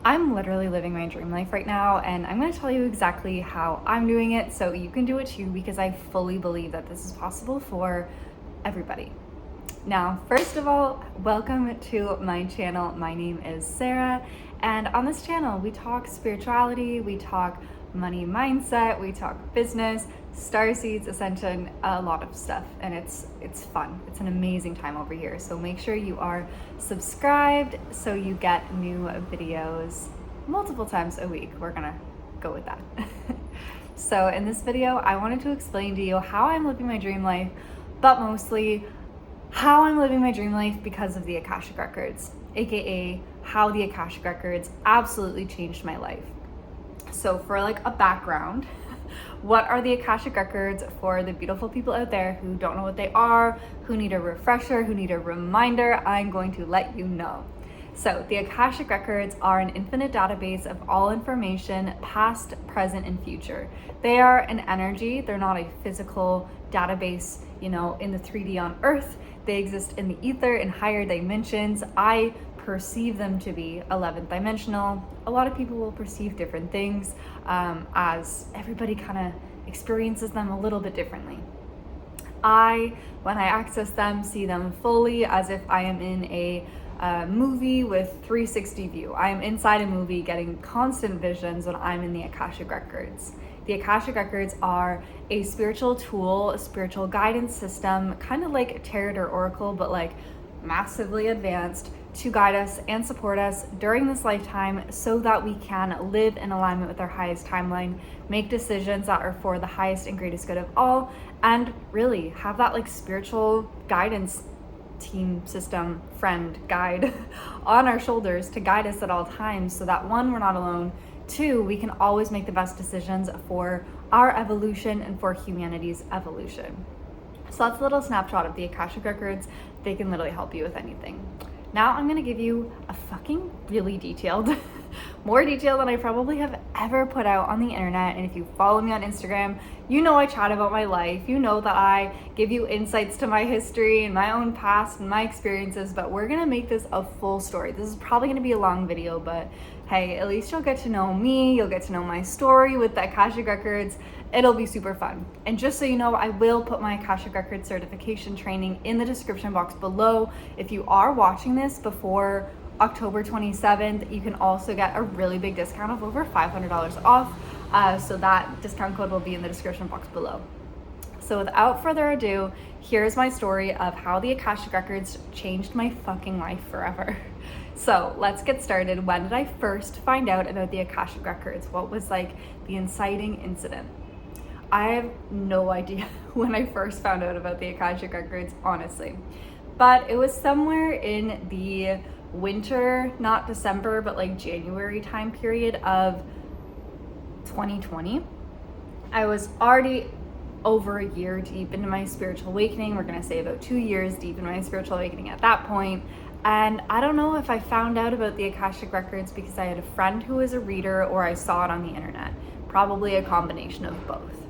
I'm literally living my dream life right now, and I'm going to tell you exactly how I'm doing it so you can do it too, because I fully believe that this is possible for everybody. Now, first of all, welcome to my channel. My name is Sarah, and on this channel we talk spirituality, we talk money mindset, we talk business, starseeds, ascension, a lot of stuff, and it's fun. It's an amazing time over here. So make sure you are subscribed so you get new videos multiple times a week. We're gonna go with that. So in this video, I wanted to explain to you how I'm living my dream life, but mostly how I'm living my dream life because of the Akashic Records, aka how the Akashic Records absolutely changed my life. So for like a background, what are the Akashic Records for the beautiful people out there who don't know what they are, who need a refresher, who need a reminder? I'm going to let you know. So the Akashic Records are an infinite database of all information, past, present, and future. They are an energy. They're not a physical database, in the 3D on Earth. They exist in the ether, in higher dimensions. I perceive them to be 11th dimensional. A lot of people will perceive different things as everybody kind of experiences them a little bit differently. When I access them, see them fully as if I am in a movie with 360 view. I am inside a movie getting constant visions when I'm in the Akashic Records. The Akashic Records are a spiritual tool, a spiritual guidance system, kind of like a tarot or oracle, but like massively advanced, to guide us and support us during this lifetime so that we can live in alignment with our highest timeline, make decisions that are for the highest and greatest good of all, and really have that like spiritual guidance team, system, friend, guide on our shoulders to guide us at all times, so that one, we're not alone, two, we can always make the best decisions for our evolution and for humanity's evolution. So that's a little snapshot of the Akashic Records. They can literally help you with anything. Now I'm gonna give you a fucking really detailed, more detail than I probably have ever put out on the internet. And if you follow me on Instagram, you know I chat about my life. You know that I give you insights to my history and my own past and my experiences, but we're gonna make this a full story. This is probably gonna be a long video, but hey, at least you'll get to know me, you'll get to know my story with the Akashic Records. It'll be super fun. And just so you know, I will put my Akashic Records certification training in the description box below. If you are watching this before October 27th, you can also get a really big discount of over $500 off. So that discount code will be in the description box below. So without further ado, here's my story of how the Akashic Records changed my fucking life forever. So let's get started. When did I first find out about the Akashic Records? What was like the inciting incident? I have no idea when I first found out about the Akashic Records, honestly. But it was somewhere in the winter, not December, but like January time period of 2020. I was already over a year deep into my spiritual awakening. We're gonna say about 2 years deep in my spiritual awakening at that point. And I don't know if I found out about the Akashic Records because I had a friend who was a reader or I saw it on the internet. Probably a combination of both.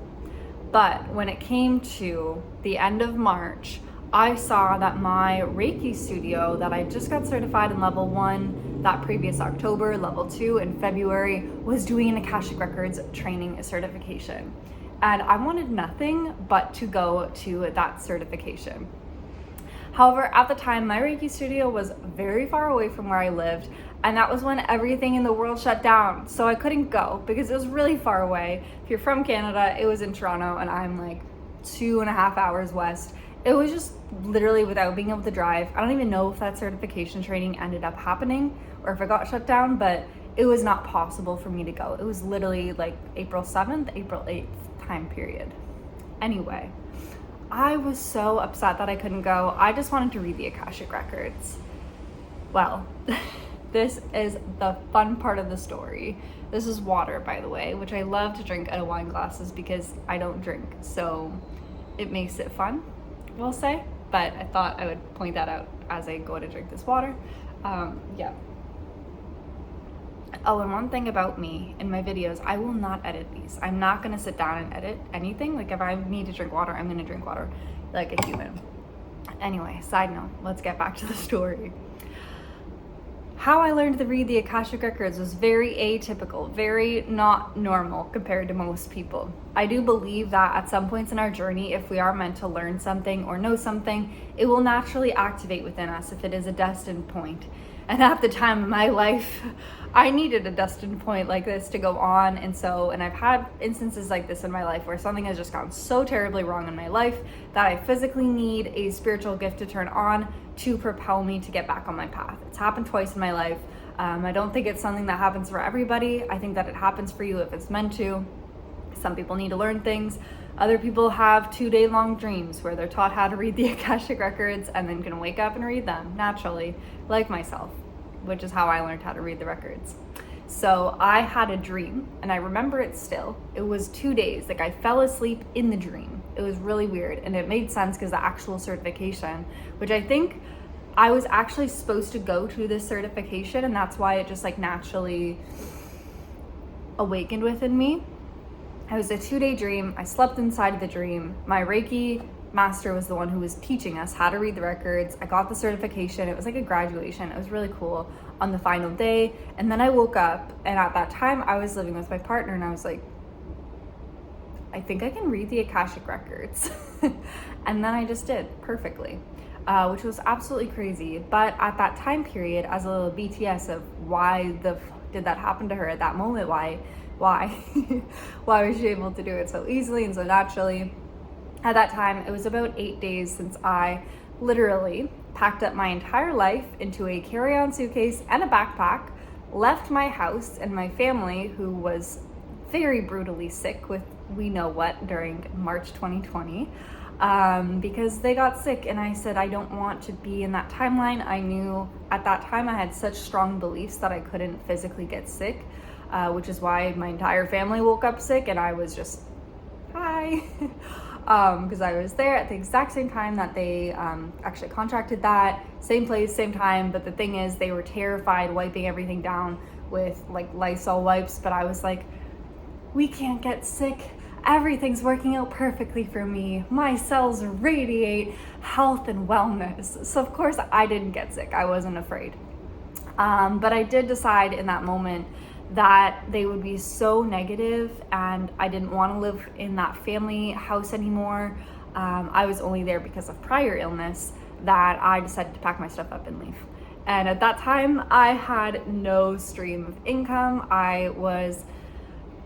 But when it came to the end of March, I saw that my Reiki studio that I just got certified in level 1 that previous October, level 2 in February, was doing an Akashic Records training certification. And I wanted nothing but to go to that certification. However, at the time, my Reiki studio was very far away from where I lived, and that was when everything in the world shut down. So I couldn't go because it was really far away. If you're from Canada, it was in Toronto, and I'm like 2.5 hours west. It was just literally without being able to drive. I don't even know if that certification training ended up happening or if it got shut down, but it was not possible for me to go. It was literally like April 7th, April 8th time period. Anyway, I was so upset that I couldn't go. I just wanted to read the Akashic Records. Well, this is the fun part of the story. This is water, by the way, which I love to drink out of wine glasses because I don't drink. So it makes it fun, we'll say. But I thought I would point that out as I go to drink this water. Yeah. Oh, and one thing about me in my videos, I will not edit these. I'm not gonna sit down and edit anything. Like if I need to drink water, I'm gonna drink water like a human. Anyway, side note, let's get back to the story. how I learned to read the Akashic Records was very atypical, very not normal compared to most people. I do believe that at some points in our journey, if we are meant to learn something or know something, it will naturally activate within us if it is a destined point. And at the time of my life, I needed a destined point like this to go on. And I've had instances like this in my life where something has just gone so terribly wrong in my life that I physically need a spiritual gift to turn on to propel me to get back on my path. It's happened twice in my life. I don't think it's something that happens for everybody. I think that it happens for you if it's meant to. Some people need to learn things. Other people have 2-day long dreams where they're taught how to read the Akashic Records and then can wake up and read them naturally, like myself, which is how I learned how to read the records. So I had a dream, and I remember it still. It was 2 days. Like, I fell asleep in the dream. It was really weird, and it made sense because the actual certification, which I think I was actually supposed to go to this certification, and that's why it just like naturally awakened within me. It was a 2-day dream. I slept inside of the dream. My Reiki master was the one who was teaching us how to read the records. I got the certification. It was like a graduation. It was really cool on the final day. And then I woke up, and at that time I was living with my partner, and I was like, I think I can read the Akashic Records. And then I just did perfectly, which was absolutely crazy. But at that time period, as a little BTS of why did that happen to her at that moment, why why was she able to do it so easily and so naturally? At that time, it was about 8 days since I literally packed up my entire life into a carry-on suitcase and a backpack, left my house and my family, who was very brutally sick with we know what during March 2020, because they got sick. And I said, I don't want to be in that timeline. I knew at that time I had such strong beliefs that I couldn't physically get sick, which is why my entire family woke up sick, and I was just, hi. Because I was there at the exact same time that they actually contracted that, same place, same time. But the thing is, they were terrified wiping everything down with like Lysol wipes. But I was like, we can't get sick. Everything's working out perfectly for me. My cells radiate health and wellness. So of course I didn't get sick. I wasn't afraid. But I did decide in that moment that they would be so negative, and I didn't want to live in that family house anymore. I was only there because of prior illness, that I decided to pack my stuff up and leave. And at that time, I had no stream of income.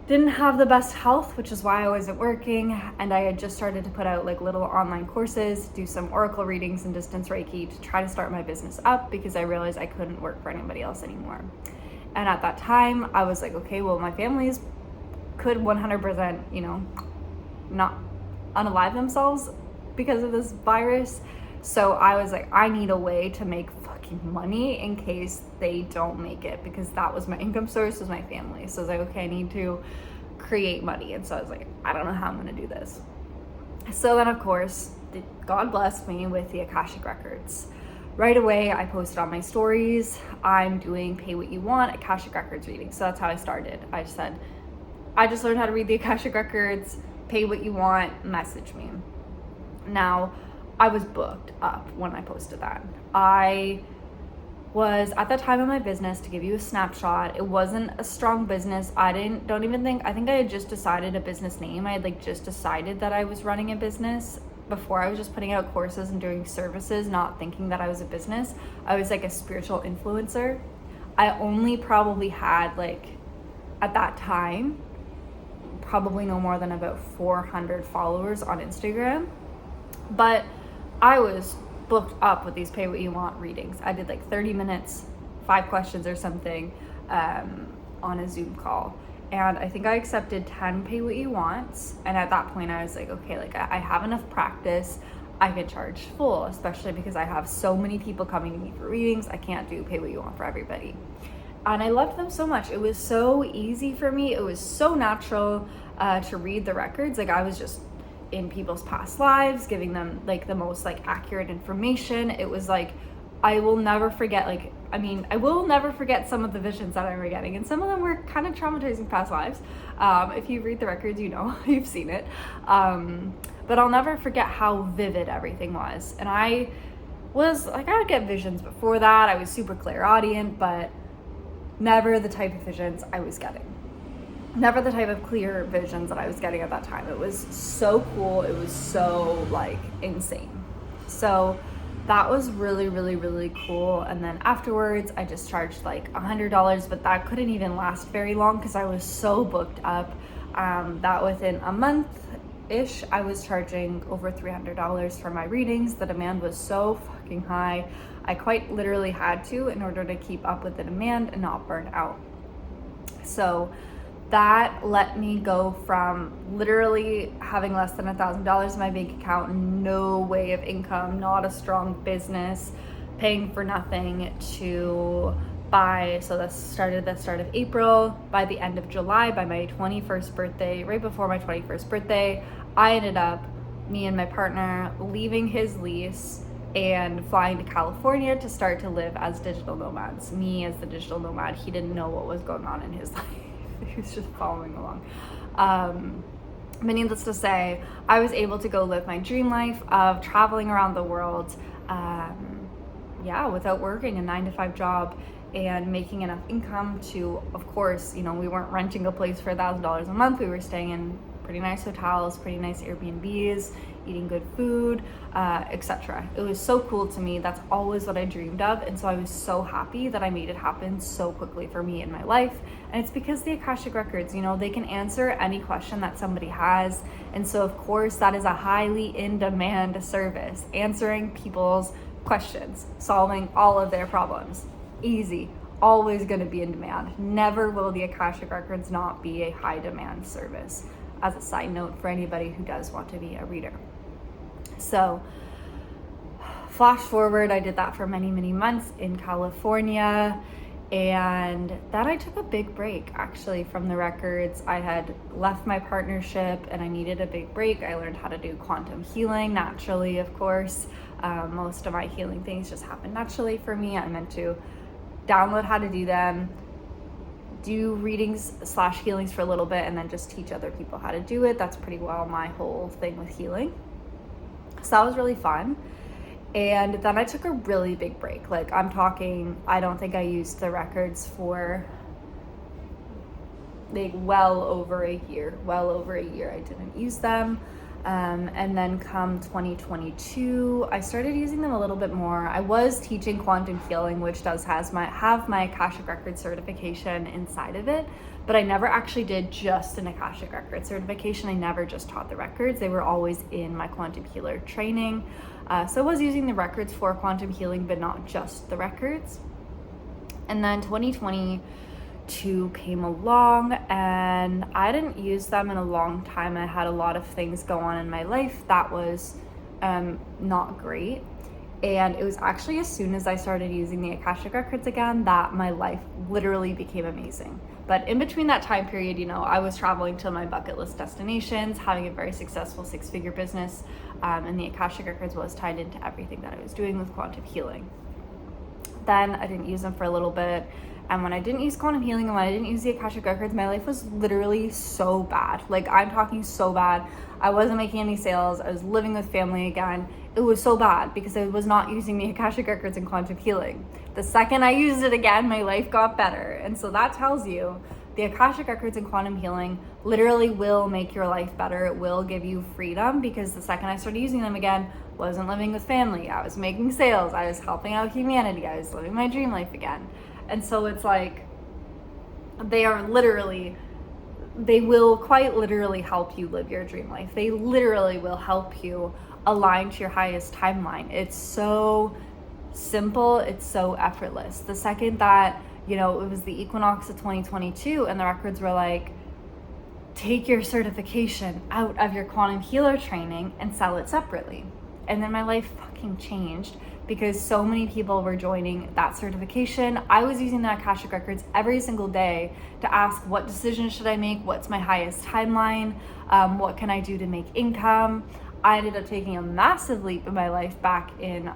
Didn't have the best health, which is why I wasn't working, and I had just started to put out like little online courses, do some oracle readings and distance Reiki to try to start my business up, because I realized I couldn't work for anybody else anymore. And at that time, I was like, okay, well, my families could 100%, not unalive themselves because of this virus. So I was like, I need a way to make fucking money in case they don't make it, because that was my income source, was my family. So I was like, okay, I need to create money. And so I was like, I don't know how I'm going to do this. So then, of course, God blessed me with the Akashic Records. Right away, I posted on my stories, I'm doing pay what you want Akashic Records reading. So that's how I started. I said, I just learned how to read the Akashic Records, pay what you want, message me. Now, I was booked up when I posted that. I was at the time of my business, to give you a snapshot, it wasn't a strong business. I think I had just decided a business name. I had just decided that I was running a business. Before, I was just putting out courses and doing services, not thinking that I was a business. I was like a spiritual influencer. I only probably had at that time, probably no more than about 400 followers on Instagram. But I was booked up with these pay what you want readings. I did 30 minutes, 5 questions or something on a Zoom call. And I think I accepted 10 pay what you wants. And at that point I was like, okay, I have enough practice. I can charge full, especially because I have so many people coming to me for readings. I can't do pay what you want for everybody. And I loved them so much. It was so easy for me. It was so natural to read the records. I was just in people's past lives, giving them the most accurate information. It was I will never forget, I will never forget some of the visions that I were getting, and some of them were kind of traumatizing past lives. If you read the records, you've seen it. But I'll never forget how vivid everything was. And I would get visions before that. I was super clairaudient, but Never the type of visions I was getting. Never the type of clear visions that I was getting at that time. It was so cool. It was so like insane. So that was really, really, really cool. And then afterwards, I just charged like $100, but that couldn't even last very long because I was so booked up that within a month-ish, I was charging over $300 for my readings. The demand was so fucking high. I quite literally had to in order to keep up with the demand and not burn out. So that let me go from literally having less than $1,000 in my bank account, no way of income, not a strong business, paying for nothing, to so that started the start of April. By the end of July, by my 21st birthday, right before my 21st birthday, I ended up, me and my partner, leaving his lease and flying to California to start to live as digital nomads. Me as the digital nomad, he didn't know what was going on in his life. He was just following along. But needless to say, I was able to go live my dream life of traveling around the world, without working a 9-to-5 job and making enough income to, of course, we weren't renting a place for $1,000 a month. We were staying in pretty nice hotels, pretty nice Airbnbs, eating good food, etc. It was so cool to me. That's always what I dreamed of. And so I was so happy that I made it happen so quickly for me in my life. And it's because the Akashic Records, they can answer any question that somebody has. And so of course that is a highly in demand service, answering people's questions, solving all of their problems. Easy, always going to be in demand. Never will the Akashic Records not be a high demand service. As a side note for anybody who does want to be a reader. So flash forward, I did that for many, many months in California. And then I took a big break actually from the records. I had left my partnership and I needed a big break. I learned how to do quantum healing naturally, of course. Most of my healing things just happen naturally for me. I meant to download how to do them, do readings / healings for a little bit, and then just teach other people how to do it. That's pretty well my whole thing with healing. So that was really fun. And then I took a really big break. Like I'm talking, I don't think I used the records for like well over a year I didn't use them. And then come 2022, I started using them a little bit more. I was teaching quantum healing, which does have my Akashic Records certification inside of it, but I never actually did just an Akashic Records certification. I never just taught the records. They were always in my quantum healer training. So I was using the records for quantum healing, but not just the records. And then 2022 came along and I didn't use them in a long time. I had a lot of things go on in my life that was not great. And it was actually as soon as I started using the Akashic Records again that my life literally became amazing. But in between that time period, I was traveling to my bucket list destinations, having a very successful 6-figure business, and the Akashic Records was tied into everything that I was doing with quantum healing. Then I didn't use them for a little bit. And when I didn't use quantum healing and when I didn't use the Akashic Records, my life was literally so bad. Like I'm talking so bad. I wasn't making any sales. I was living with family again. It was so bad because I was not using the Akashic Records and quantum healing. The second I used it again, my life got better. And so that tells you the Akashic Records and quantum healing literally will make your life better. It will give you freedom because the second I started using them again, wasn't living with family. I was making sales. I was helping out humanity. I was living my dream life again. And so it's like, they will quite literally help you live your dream life. They literally will help you align to your highest timeline. It's so simple. It's so effortless. The second that, it was the equinox of 2022 and the records were like, take your certification out of your quantum healer training and sell it separately. And then my life fucking changed because so many people were joining that certification. I was using the Akashic Records every single day to ask, what decisions should I make? What's my highest timeline? What can I do to make income? I ended up taking a massive leap in my life back in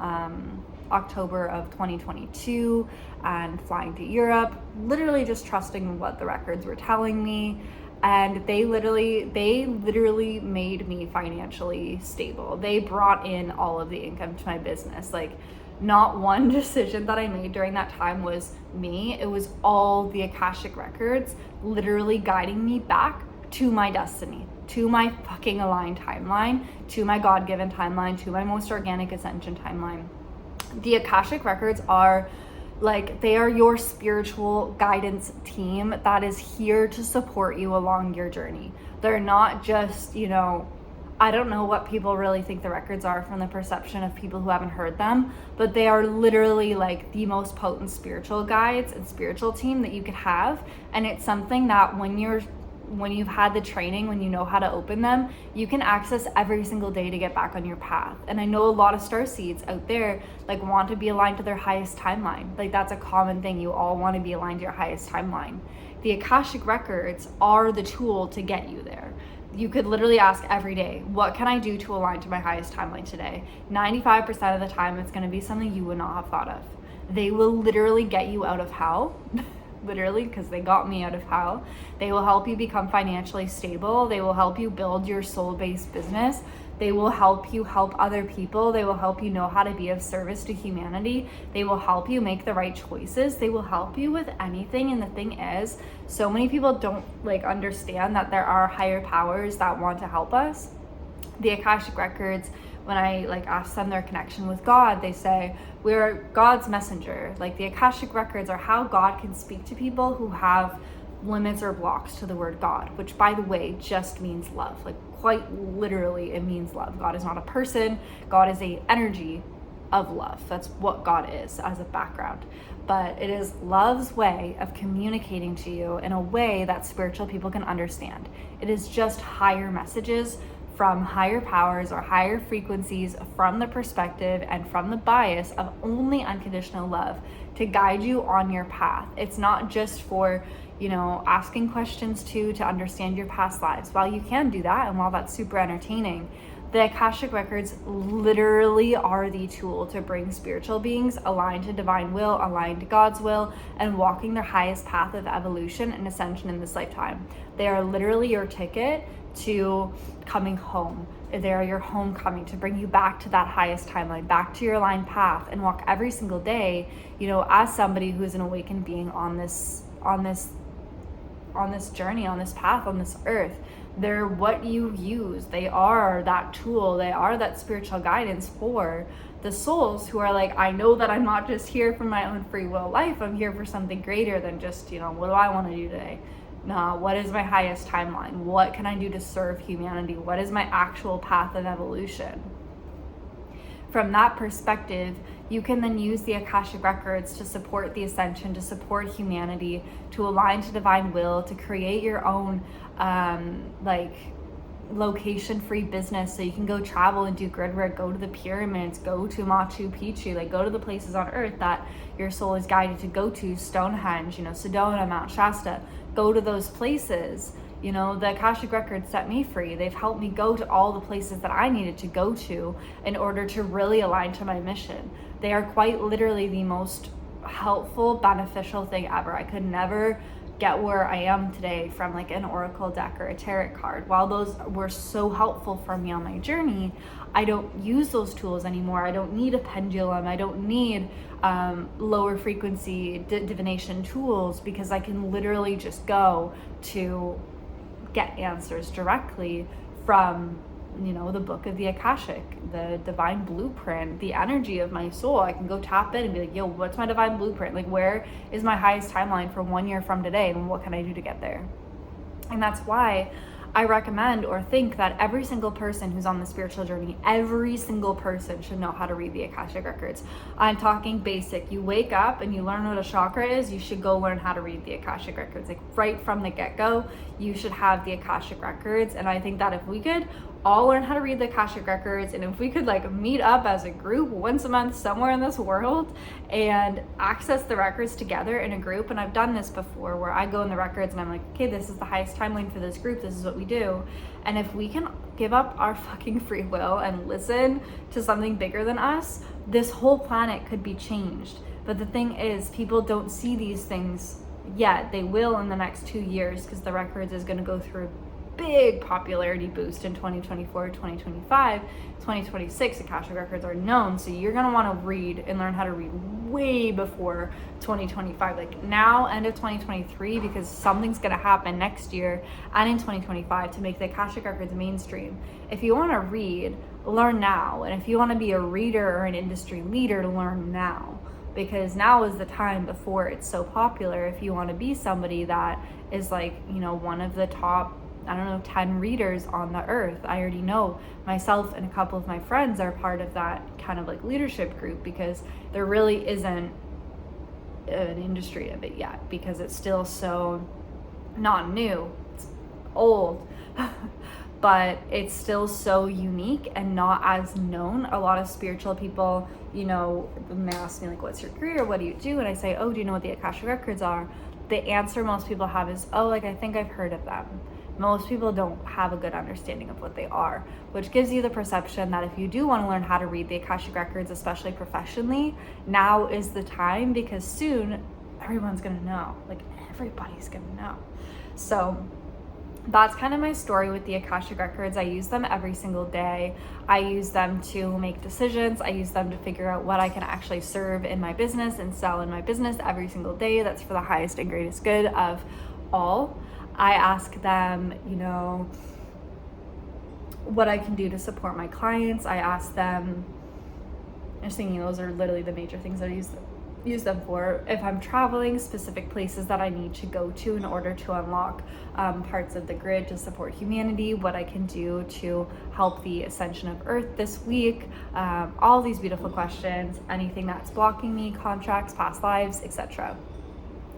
October of 2022 and flying to Europe, literally just trusting what the records were telling me. And they literally made me financially stable. They brought in all of the income to my business. Like not one decision that I made during that time was me. It was all the Akashic Records literally guiding me back to my destiny, to my fucking aligned timeline, to my God-given timeline, to my most organic ascension timeline. The Akashic Records are like, they are your spiritual guidance team that is here to support you along your journey. They're not just, you know, I don't know what people really think the records are from the perception of people who haven't heard them, but they are literally like the most potent spiritual guides and spiritual team that you could have. And it's something that when you've had the training, when you know how to open them, you can access every single day to get back on your path. And I know a lot of starseeds out there like want to be aligned to their highest timeline. Like, that's a common thing. You all want to be aligned to your highest timeline. The Akashic Records are the tool to get you there. You could literally ask every day, what can I do to align to my highest timeline today? 95% of the time, it's going to be something you would not have thought of. They will literally get you out of hell. Literally, because they got me out of hell. They will help you become financially stable. They will help you build your soul-based business. They will help you help other people. They will help you know how to be of service to humanity. They will help you make the right choices. They will help you with anything. And the thing is, so many people don't like understand that there are higher powers that want to help us. The Akashic Records, when I like ask them their connection with God, they say, we're God's messenger. Like, the Akashic Records are how God can speak to people who have limits or blocks to the word God, which, by the way, just means love. Like, quite literally, it means love. God is not a person. God is a energy of love. That's what God is as a background. But it is love's way of communicating to you in a way that spiritual people can understand. It is just higher messages from higher powers or higher frequencies, from the perspective and from the bias of only unconditional love to guide you on your path. It's not just for, you know, asking questions to understand your past lives. While you can do that, and while that's super entertaining, the Akashic Records literally are the tool to bring spiritual beings aligned to divine will, aligned to God's will, and walking their highest path of evolution and ascension in this lifetime. They are literally your ticket to coming home. They are your homecoming to bring you back to that highest timeline, back to your aligned path, and walk every single day, you know, as somebody who's an awakened being on this journey, on this path, on this earth. They're what you use. They are that tool. They are that spiritual guidance for the souls who are like, I know that I'm not just here for my own free will life. I'm here for something greater than just, you know, what do I want to do today? Nah, what is my highest timeline? What can I do to serve humanity? What is my actual path of evolution? From that perspective, you can then use the Akashic Records to support the ascension, to support humanity, to align to divine will, to create your own location-free business so you can go travel and do grid work, go to the pyramids, go to Machu Picchu, like go to the places on earth that your soul is guided to go to, Stonehenge, you know, Sedona, Mount Shasta. Go to those places. You know, the Akashic Records set me free. They've helped me go to all the places that I needed to go to in order to really align to my mission. They are quite literally the most helpful, beneficial thing ever. I could never get where I am today from like an oracle deck or a tarot card. While those were so helpful for me on my journey, I don't use those tools anymore. I don't need a pendulum. I don't need lower frequency divination tools, because I can literally just go to get answers directly from, you know, the book of the Akashic, the divine blueprint, the energy of my soul. I can go tap in and be like, yo, what's my divine blueprint? Like, where is my highest timeline for 1 year from today? And what can I do to get there? And that's why I recommend or think that every single person who's on the spiritual journey, every single person should know how to read the Akashic Records. I'm talking basic. You wake up and you learn what a chakra is, you should go learn how to read the Akashic Records. Like, right from the get-go, you should have the Akashic Records. And I think that if we could all learn how to read the Akashic Records, and if we could like meet up as a group once a month somewhere in this world and access the records together in a group. And I've done this before where I go in the records and I'm like, okay, this is the highest timeline for this group, this is what we do. And if we can give up our fucking free will and listen to something bigger than us, this whole planet could be changed. But the thing is, people don't see these things yet. They will in the next 2 years, because the records is going to go through big popularity boost in 2024, 2025, 2026. Akashic Records are known, so you're going to want to read and learn how to read way before 2025, like now, end of 2023, because something's going to happen next year and in 2025 to make the Akashic Records mainstream. If you want to read, learn now, and if you want to be a reader or an industry leader, learn now, because now is the time before it's so popular. If you want to be somebody that is like, you know, one of the top, I don't know, 10 readers on the earth. I already know myself and a couple of my friends are part of that kind of like leadership group, because there really isn't an industry of it yet, because it's still so not new, it's old, but it's still so unique and not as known. A lot of spiritual people, you know, when they ask me like, what's your career, what do you do, and I say, oh, do you know what the Akashic Records are? The answer most people have is, oh, like, I think I've heard of them. Most people don't have a good understanding of what they are, which gives you the perception that if you do want to learn how to read the Akashic Records, especially professionally, now is the time, because soon everyone's going to know. Like, everybody's going to know. So that's kind of my story with the Akashic Records. I use them every single day. I use them to make decisions. I use them to figure out what I can actually serve in my business and sell in my business every single day. That's for the highest and greatest good of all. I ask them, you know, what I can do to support my clients. I ask them, I'm just thinking those are literally the major things I use them for. If I'm traveling, specific places that I need to go to in order to unlock parts of the grid to support humanity, what I can do to help the ascension of Earth this week, all these beautiful questions, anything that's blocking me, contracts, past lives, etc.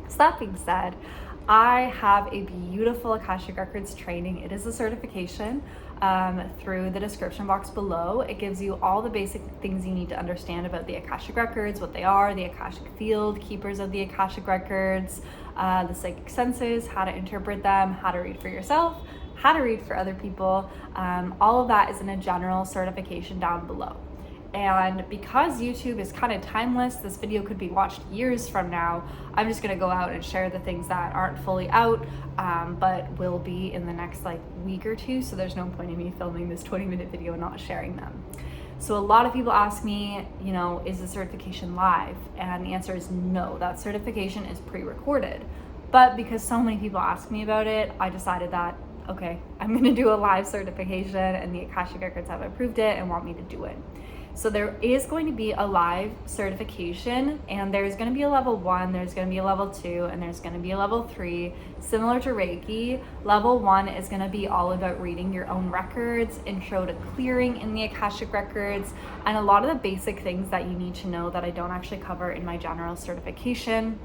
So that being said, I have a beautiful Akashic Records training. It is a certification through the description box below. It gives you all the basic things you need to understand about the Akashic Records, what they are, the Akashic field, keepers of the Akashic Records, the psychic senses, how to interpret them, how to read for yourself, how to read for other people. All of that is in a general certification down below. And because YouTube is kind of timeless, this video could be watched years from now, I'm just gonna go out and share the things that aren't fully out, but will be in the next like week or two. So there's no point in me filming this 20-minute video and not sharing them. So a lot of people ask me, you know, is the certification live? And the answer is no, that certification is pre-recorded. But because so many people ask me about it, I decided that, okay, I'm gonna do a live certification, and the Akashic Records have approved it and want me to do it. So there is going to be a live certification, and there's going to be a level 1, there's going to be a level 2, and there's going to be a level 3, similar to Reiki. Level 1 is going to be all about reading your own records, intro to clearing in the Akashic Records, and a lot of the basic things that you need to know that I don't actually cover in my general certification.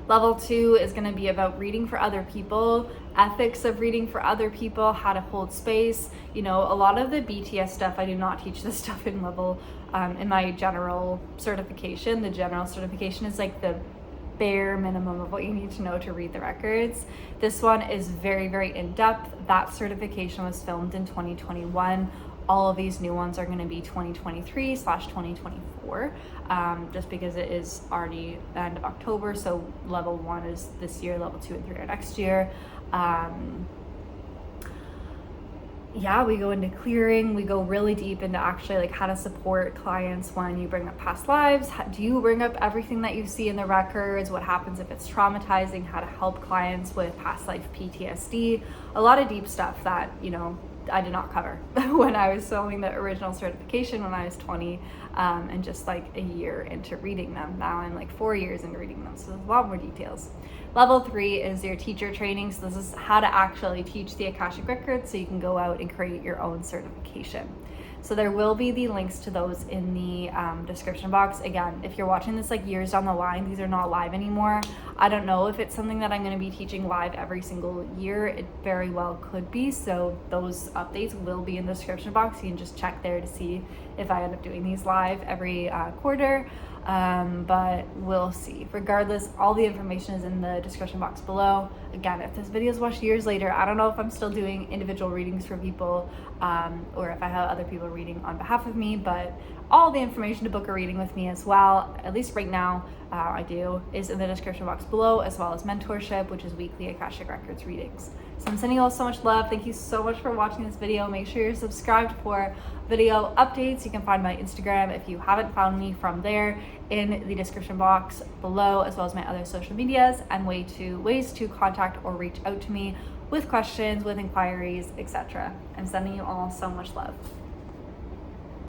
Level 2 is going to be about reading for other people, ethics of reading for other people, how to hold space. You know, a lot of the BTS stuff, I do not teach this stuff in in my general certification. The general certification is like the bare minimum of what you need to know to read the records. This one is very, very in-depth. That certification was filmed in 2021. All of these new ones are going to be 2023/2024, just because it is already the end of October. So level 1 is this year, level 2 and 3 are next year. Yeah, we go into clearing, we go really deep into actually like how to support clients when you bring up past lives. Do you bring up everything that you see in the records? What happens if it's traumatizing? How to help clients with past life PTSD? A lot of deep stuff that, you know, I did not cover when I was filming the original certification when I was 20, and just like a year into reading them. Now I'm like 4 years into reading them, so there's a lot more details. Level 3 is your teacher training. So this is how to actually teach the Akashic Records so you can go out and create your own certification. So there will be the links to those in the description box. Again, if you're watching this like years down the line, these are not live anymore. I don't know if it's something that I'm going to be teaching live every single year. It very well could be. So those updates will be in the description box. You can just check there to see if I end up doing these live every quarter. But we'll see. Regardless, all the information is in the description box below. Again, if this video is watched years later, I don't know if I'm still doing individual readings for people, or if I have other people reading on behalf of me, but all the information to book a reading with me as well, at least right now, I do is in the description box below, as well as mentorship, which is weekly Akashic Records readings. So I'm sending you all so much love. Thank you so much for watching this video. Make sure you're subscribed for video updates. You can find my Instagram if you haven't found me from there in the description box below, as well as my other social medias and ways to contact or reach out to me with questions, with inquiries, etc. I'm sending you all so much love.